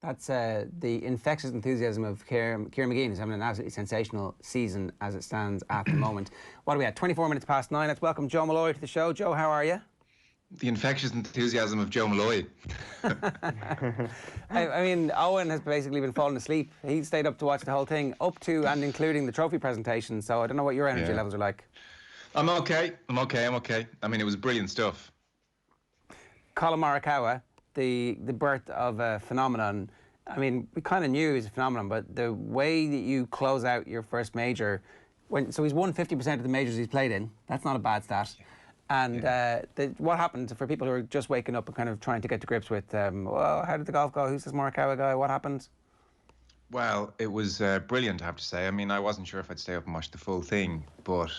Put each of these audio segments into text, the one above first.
That's the infectious enthusiasm of Kieran McGeehan, who's having an absolutely sensational season as it stands at the moment. What are we at? 24 minutes past 9. Let's welcome Joe Molloy to the show. Joe, how are you? The infectious enthusiasm of Joe Molloy. I mean, Owen has basically been falling asleep. He stayed up to watch the whole thing, up to and including the trophy presentation. So I don't know what your energy levels are like. I'm okay. I mean, it was brilliant stuff. Colin Morikawa, the birth of a phenomenon. I mean, we kind of knew he was a phenomenon, but the way that you close out your first major, so he's won 50% of the majors he's played in. That's not a bad stat. And what happened for people who are just waking up and kind of trying to get to grips with, well, how did the golf go? Who's this Morikawa guy? What happened? Well, it was brilliant, I have to say. I mean, I wasn't sure if I'd stay up and watch the full thing, but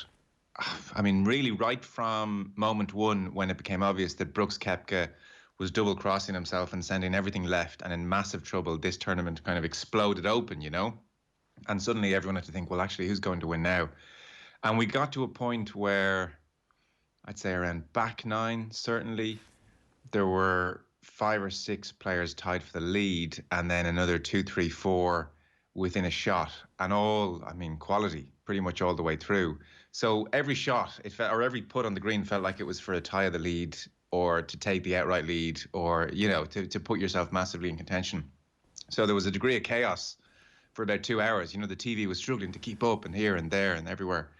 I mean, really, right from moment one, when it became obvious that Brooks Koepka was double crossing himself and sending everything left and in massive trouble, this tournament kind of exploded open, you know? And suddenly everyone had to think, well, actually, who's going to win now? And we got to a point where I'd say around back nine, certainly, there were 5 or 6 players tied for the lead, and then another 2, 3, 4 within a shot, and all, I mean, quality pretty much all the way through. So every shot, or every putt on the green felt like it was for a tie of the lead, or to take the outright lead, or, you know, to put yourself massively in contention. So there was a degree of chaos for about 2 hours. You know, the TV was struggling to keep up, and here and there and everywhere.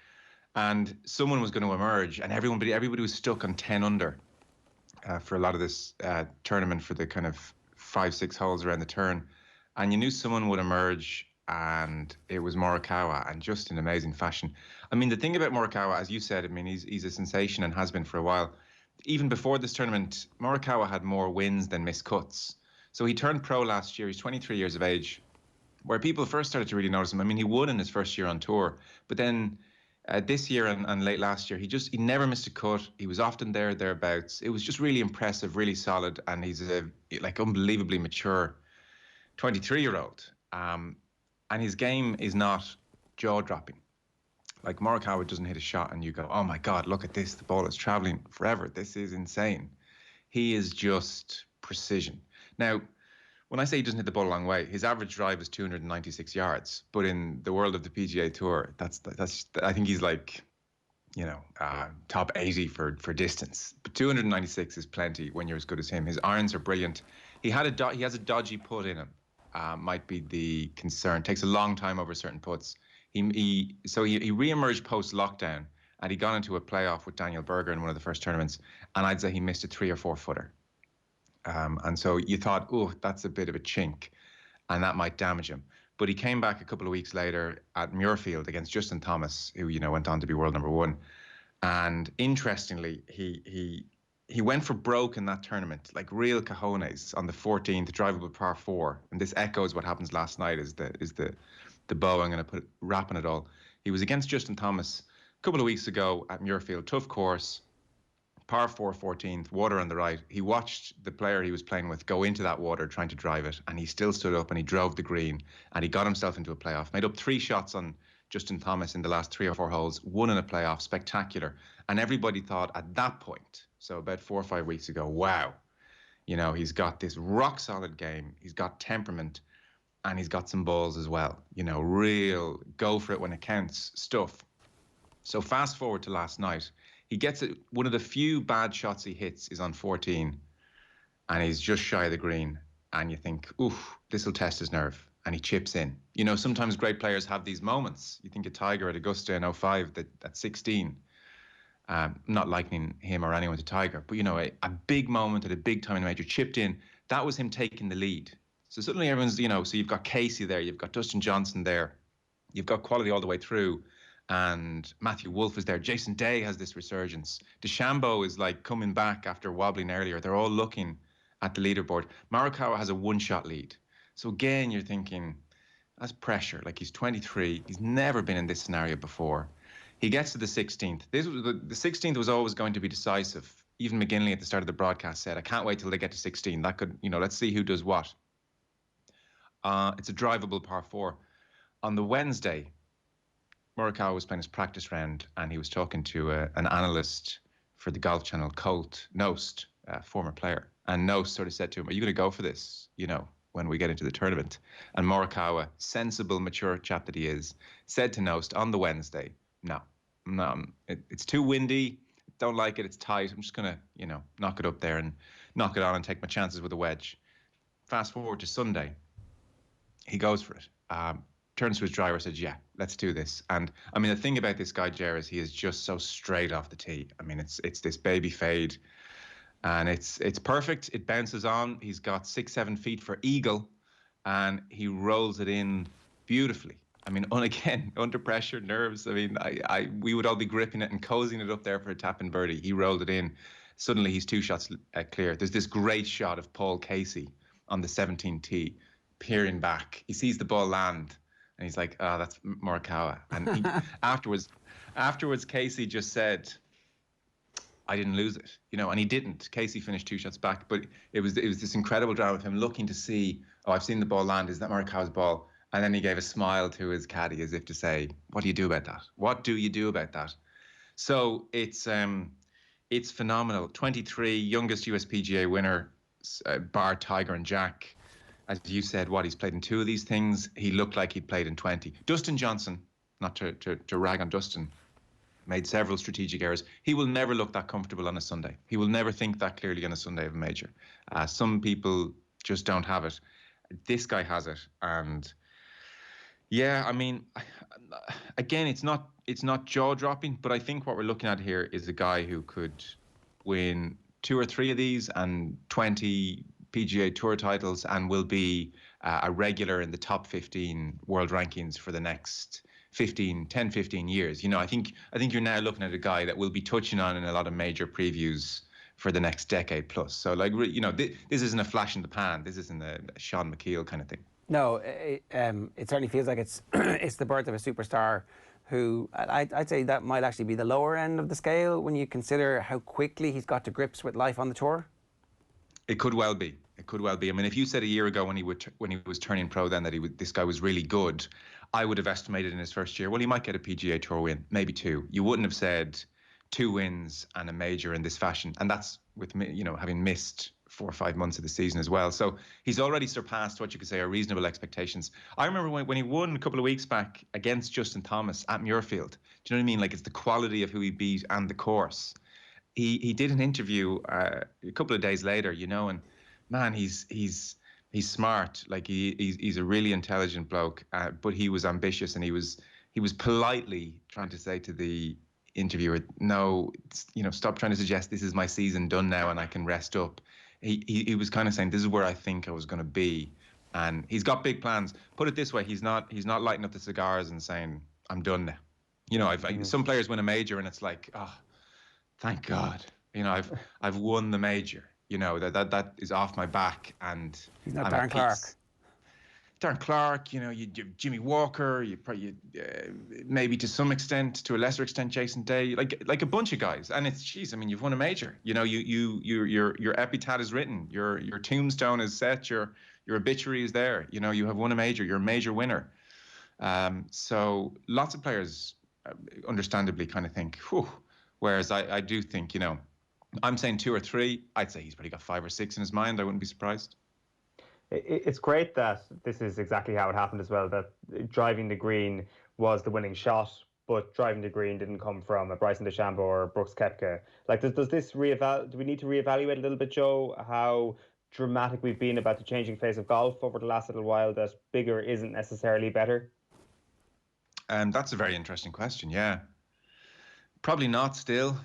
And someone was going to emerge, and everybody was stuck on 10 under for a lot of this tournament, for the kind of 5, 6 holes around the turn. And you knew someone would emerge, and it was Morikawa, and just in amazing fashion. I mean, the thing about Morikawa, as you said, I mean, he's a sensation and has been for a while. Even before this tournament, Morikawa had more wins than missed cuts. So he turned pro last year. He's 23 years of age, where people first started to really notice him. I mean, he won in his first year on tour, but then this year and late last year, he never missed a cut. He was often thereabouts. It was just really impressive, really solid, and he's a unbelievably mature 23-year-old. And his game is not jaw-dropping. Like, Morikawa doesn't hit a shot and you go, oh my God, look at this. The ball is traveling forever. This is insane. He is just precision. Now, when I say he doesn't hit the ball a long way, his average drive is 296 yards. But in the world of the PGA Tour, that's I think he's like, you know, top 80 for distance. But 296 is plenty when you're as good as him. His irons are brilliant. He has a dodgy putt in him. Might be the concern. Takes a long time over certain putts. He re-emerged post-lockdown, and he got into a playoff with Daniel Berger in one of the first tournaments, and I'd say he missed a 3 or 4 footer. And so you thought, oh, that's a bit of a chink, and that might damage him. But he came back a couple of weeks later at Muirfield against Justin Thomas, who, you know, went on to be world number 1. And interestingly, he went for broke in that tournament, like real cojones, on the 14th drivable par 4. And this echoes what happens last night. Is the bow I'm going to put wrapping it all. He was against Justin Thomas a couple of weeks ago at Muirfield, tough course. Par 4, 14th, water on the right. He watched the player he was playing with go into that water trying to drive it, and he still stood up and he drove the green, and he got himself into a playoff. Made up 3 shots on Justin Thomas in the last 3 or 4 holes, won in a playoff, spectacular. And everybody thought at that point, so about 4 or 5 weeks ago, wow, you know, he's got this rock-solid game, he's got temperament, and he's got some balls as well. You know, real go-for-it-when-it-counts stuff. So fast forward to last night. He gets it. One of the few bad shots he hits is on 14, and he's just shy of the green. And you think, oof, this will test his nerve. And he chips in. You know, sometimes great players have these moments. You think of Tiger at Augusta in 05, at 16. Not likening him or anyone to Tiger, but, you know, a big moment at a big time in a major, chipped in. That was him taking the lead. So suddenly everyone's, you know, so you've got Casey there, you've got Dustin Johnson there, you've got quality all the way through. And Matthew Wolff is there. Jason Day has this resurgence. DeChambeau is like coming back after wobbling earlier. They're all looking at the leaderboard. Morikawa has a 1-shot lead. So again, you're thinking, that's pressure. Like, he's 23. He's never been in this scenario before. He gets to the 16th. The 16th was always going to be decisive. Even McGinley at the start of the broadcast said, I can't wait till they get to 16. That could, you know, let's see who does what. It's a drivable par 4. On the Wednesday, Morikawa was playing his practice round, and he was talking to an analyst for the Golf Channel, Colt Knost, former player. And Knost sort of said to him, are you going to go for this? You know, when we get into the tournament. And Morikawa, sensible, mature chap that he is, said to Nost on the Wednesday, no, it's too windy. Don't like it. It's tight. I'm just going to, knock it up there and knock it on and take my chances with a wedge. Fast forward to Sunday. He goes for it. Turns to his driver, says, yeah, let's do this. And I mean, the thing about this guy, Jer, is he is just so straight off the tee. I mean, it's this baby fade, and it's perfect. It bounces on. He's got 6-7 feet for eagle, and he rolls it in beautifully. I mean, again, under pressure, nerves. I mean, we would all be gripping it and cozying it up there for a tap and birdie. He rolled it in. Suddenly, he's 2 shots clear. There's this great shot of Paul Casey on the 17th tee, peering back. He sees the ball land, and he's like, "Oh, that's Morikawa." And afterwards, Casey just said, "I didn't lose it," and he didn't. Casey finished 2 shots back, but it was this incredible drama of him looking to see, "Oh, I've seen the ball land. Is that Morikawa's ball?" And then he gave a smile to his caddy as if to say, "What do you do about that? What do you do about that?" So it's phenomenal. 23, youngest USPGA winner, bar Tiger and Jack. As you said, he's played in 2 of these things. He looked like he'd played in 20. Dustin Johnson, not to rag on Dustin, made several strategic errors. He will never look that comfortable on a Sunday. He will never think that clearly on a Sunday of a major. Some people just don't have it. This guy has it, and yeah, I mean, again, it's not jaw-dropping, but I think what we're looking at here is a guy who could win 2 or 3 of these and 20 PGA Tour titles, and will be a regular in the top 15 world rankings for the next 10, 15 years. I think you're now looking at a guy that we'll be touching on in a lot of major previews for the next decade plus. So, this isn't a flash in the pan. This isn't a Sean McKeel kind of thing. No, it certainly feels like it's it's the birth of a superstar who I'd say that might actually be the lower end of the scale when you consider how quickly he's got to grips with life on the tour. It could well be. It could well be. I mean, if you said a year ago when he was turning pro then that this guy was really good, I would have estimated in his first year, well, he might get a PGA Tour win, maybe 2. You wouldn't have said 2 wins and a major in this fashion, and that's with having missed 4 or 5 months of the season as well. So he's already surpassed what you could say are reasonable expectations. I remember when he won a couple of weeks back against Justin Thomas at Muirfield. Do you know what I mean? Like, it's the quality of who he beat and the course. He did an interview a couple of days later, and man, he's smart. Like, he's a really intelligent bloke, but he was ambitious, and he was politely trying to say to the interviewer, "No, stop trying to suggest this is my season done now and I can rest up." He was kind of saying, "This is where I think I was going to be," and he's got big plans. Put it this way, he's not lighting up the cigars and saying, "I'm done now." Some players win a major and it's like, "Oh, thank God, I've won the major. That is off my back." And he's not Darren Clark. Darren Clark, Jimmy Walker, you probably maybe to some extent, to a lesser extent, Jason Day, like a bunch of guys. And it's, geez, I mean, you've won a major. Your epitaph is written, your tombstone is set, your obituary is there. You have won a major. You're a major winner. So lots of players, understandably, kind of think, whew. Whereas I do think, I'm saying 2 or 3. I'd say he's probably got 5 or 6 in his mind. I wouldn't be surprised. It's great that this is exactly how it happened as well, that driving the green was the winning shot, but driving the green didn't come from a Bryson DeChambeau or Brooks Koepka. Like, does this do we need to reevaluate a little bit, Joe, how dramatic we've been about the changing face of golf over the last little while, that bigger isn't necessarily better? That's a very interesting question, yeah. Probably not still,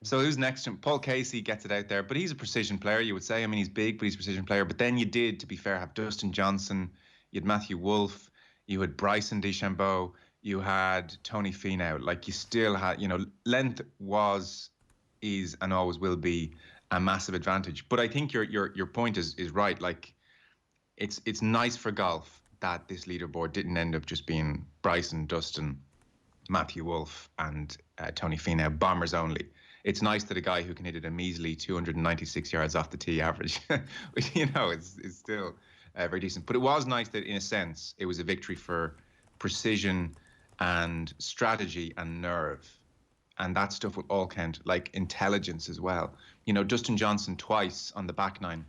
So who's next to him? Paul Casey gets it out there, but he's a precision player, you would say. I mean, he's big, but he's a precision player. But then you did, to be fair, have Dustin Johnson, you had Matthew Wolff, you had Bryson DeChambeau, you had Tony Finau. Like, you still had, length is, and always will be a massive advantage. But I think your point is right. Like, it's nice for golf that this leaderboard didn't end up just being Bryson, Dustin, Matthew Wolff, and Tony Finau, bombers only. It's nice that a guy who can hit it a measly 296 yards off the tee average, which, is still very decent. But it was nice that, in a sense, it was a victory for precision and strategy and nerve. And that stuff will all count, like intelligence as well. Dustin Johnson twice on the back nine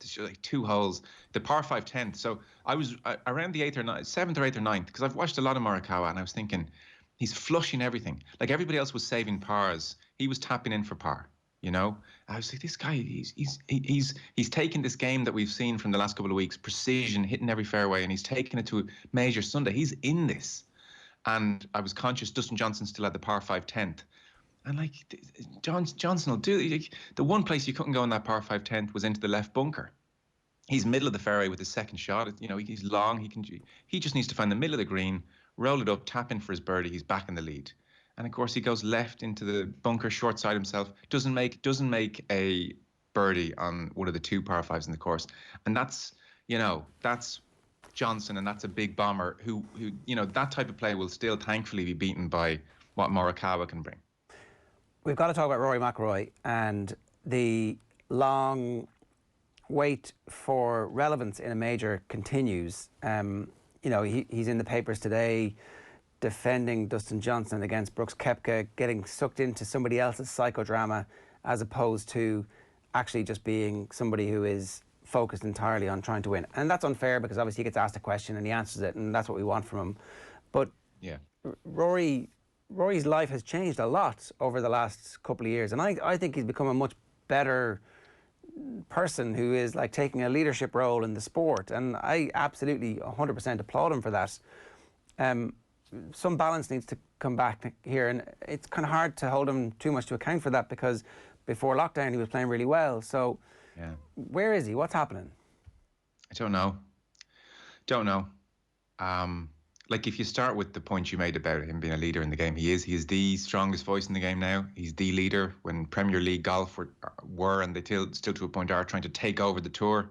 there's like 2 holes, the par 5 10th. So I was around the 7th or 8th or 9th, because I've watched a lot of Morikawa, and I was thinking, he's flushing everything. Like everybody else was saving pars, he was tapping in for par. I was like, this guy, he's taken this game that we've seen from the last couple of weeks, precision, hitting every fairway, and he's taken it to a major Sunday. He's in this. And I was conscious Dustin Johnson still had the par 5 10th. And like Johnson will do, like, the one place you couldn't go in that par 5 10th was into the left bunker. He's middle of the fairway with his second shot. He's long. He just needs to find the middle of the green, roll it up, tap in for his birdie. He's back in the lead. And of course, he goes left into the bunker, short side himself. Doesn't make a birdie on one of the 2 par 5s in the course. And that's Johnson, and that's a big bomber who that type of play will still thankfully be beaten by what Morikawa can bring. We've got to talk about Rory McIlroy and the long wait for relevance in a major continues. He's in the papers today defending Dustin Johnson against Brooks Koepka, getting sucked into somebody else's psychodrama as opposed to actually just being somebody who is focused entirely on trying to win. And that's unfair because obviously he gets asked a question and he answers it, and that's what we want from him. But yeah, Rory's life has changed a lot over the last couple of years, and I think he's become a much better person who is like taking a leadership role in the sport, and I absolutely 100% applaud him for that. Some balance needs to come back here, and it's kind of hard to hold him too much to account for that because before lockdown he was playing really well. So yeah, where is he? What's happening? I don't know. Like, if you start with the point you made about him being a leader in the game, he is the strongest voice in the game now. He's the leader. When Premier League golf were and they still to a point are trying to take over the tour,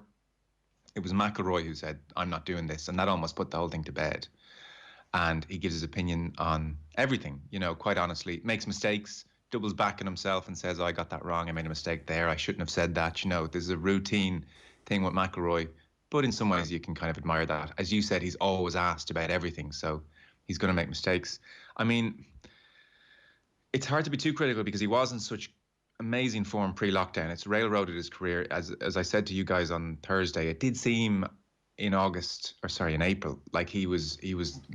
it was McIlroy who said, I'm not doing this. And that almost put the whole thing to bed. And he gives his opinion on everything, quite honestly. Makes mistakes, doubles back on himself and says, oh, I got that wrong. I made a mistake there. I shouldn't have said that. There's a routine thing with McIlroy. But in some ways, you can kind of admire that. As you said, he's always asked about everything, so he's going to make mistakes. I mean, it's hard to be too critical because he was in such amazing form pre-lockdown. It's railroaded his career. As I said to you guys on Thursday, it did seem in April, like he was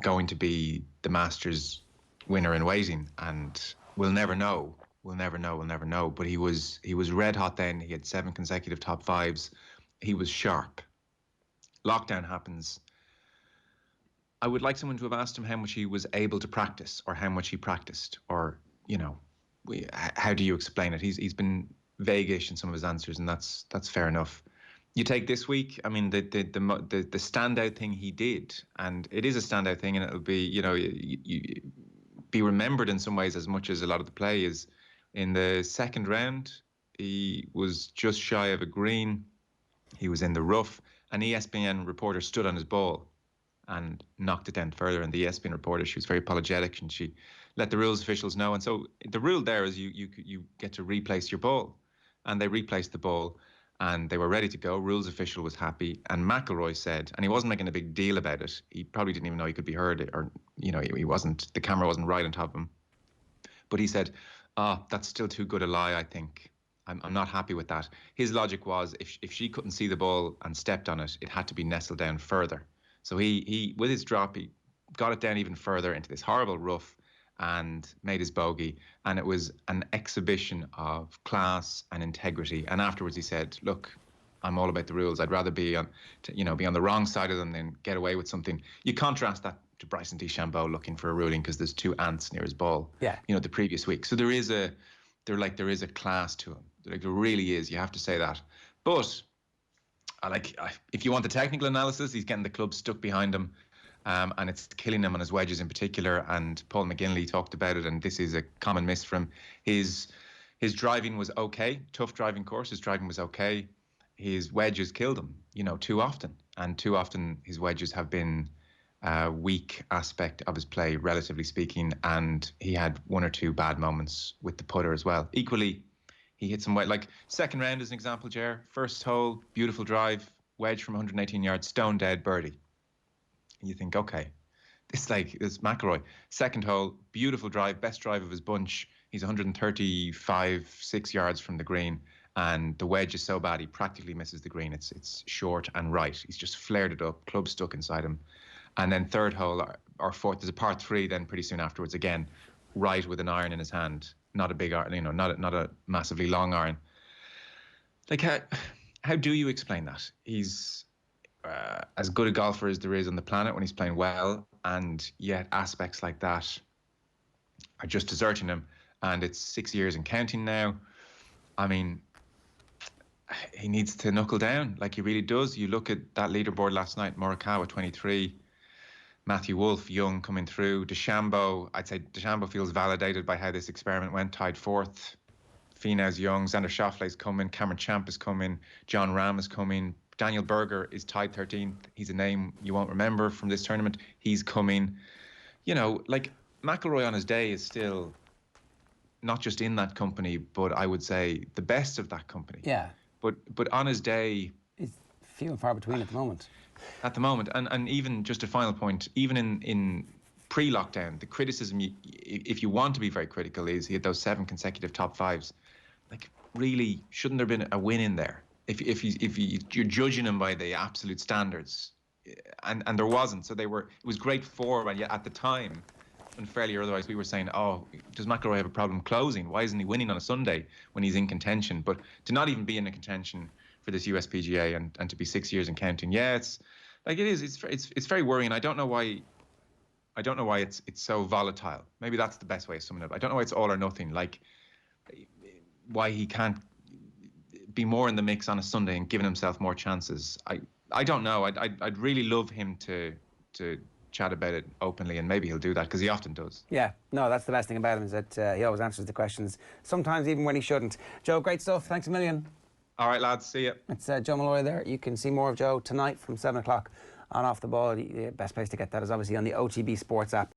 going to be the Masters winner in waiting, and we'll never know. We'll never know. But he was red hot then. He had 7 consecutive top 5s. He was sharp. Lockdown happens. I would like someone to have asked him how much he was able to practice, or how much he practiced, or how do you explain it? He's been vaguish in some of his answers, and that's fair enough. You take this week. I mean, the standout thing he did, and it is a standout thing, and it'll be you be remembered in some ways as much as a lot of the play is. In the second round, he was just shy of a green. He was in the rough. An ESPN reporter stood on his ball and knocked it down further. And the ESPN reporter, she was very apologetic, and she let the rules officials know. And so the rule there is you get to replace your ball. And they replaced the ball, and they were ready to go. Rules official was happy. And McIlroy said, and he wasn't making a big deal about it. He probably didn't even know he could be heard, or, he wasn't, the camera wasn't right on top of him. But he said, that's still too good a lie, I think. I'm not happy with that. His logic was if she couldn't see the ball and stepped on it, it had to be nestled down further. So he with his drop, he got it down even further into this horrible rough and made his bogey. And it was an exhibition of class and integrity. And afterwards he said, look, I'm all about the rules. I'd rather be on the wrong side of them than get away with something. You contrast that to Bryson DeChambeau looking for a ruling because there's 2 ants near his ball. Yeah. The previous week. So there is a class to him. Like, there really is. You have to say that. But if you want the technical analysis, he's getting the club stuck behind him, and it's killing him on his wedges in particular. And Paul McGinley talked about it, and this is a common miss from his driving was okay. Tough driving course. His driving was okay. His wedges killed him. Too often, and too often his wedges have been a weak aspect of his play, relatively speaking, and he had 1 or 2 bad moments with the putter as well. Equally, he hit some like second round as an example, Ger. First hole, beautiful drive, wedge from 118 yards, stone dead birdie. And you think, okay, this McIlroy. Second hole, beautiful drive, best drive of his bunch. He's 135, 6 yards from the green, and the wedge is so bad he practically misses the green. It's short and right. He's just flared it up, club stuck inside him. And then third hole or fourth, there's a par 3 then pretty soon afterwards again, right with an iron in his hand, not a big iron, you know, not a massively long iron. Like how do you explain that? He's as good a golfer as there is on the planet when he's playing well, and yet aspects like that are just deserting him. And it's 6 years and counting now. I mean, he needs to knuckle down, like he really does. You look at that leaderboard last night: Morikawa 23, Matthew Wolff young coming through, DeChambeau. I'd say DeChambeau feels validated by how this experiment went, tied 4th. Finau's young, Xander Schauffele's coming, Cameron Champ is coming, John Rahm is coming, Daniel Berger is tied 13th. He's a name you won't remember from this tournament. He's coming. You know, like McIlroy on his day is still not just in that company, but I would say the best of that company. Yeah. But on his day, he's few and far between at the moment. At the moment, and even just a final point, even in pre-lockdown, the criticism, if you want to be very critical, is he had those 7 consecutive top 5s. Like, really, shouldn't there have been a win in there? If you're judging him by the absolute standards, and there wasn't. So it was great form, and yet at the time, unfairly or otherwise, we were saying, oh, does McIlroy have a problem closing? Why isn't he winning on a Sunday when he's in contention? But to not even be in a contention for this USPGA and to be 6 years and counting, yeah, it's like it's very worrying. I don't know why it's so volatile. Maybe that's the best way of summing it up. I don't know why it's all or nothing. Like, why he can't be more in the mix on a Sunday and giving himself more chances. I don't know. I'd really love him to chat about it openly, and maybe he'll do that because he often does. Yeah, no, that's the best thing about him, is that he always answers the questions, sometimes even when he shouldn't. Joe, great stuff. Thanks a million. All right, lads. See you. It's Joe Molloy there. You can see more of Joe tonight from 7 o'clock on Off the Ball. The best place to get that is obviously on the OTB Sports app.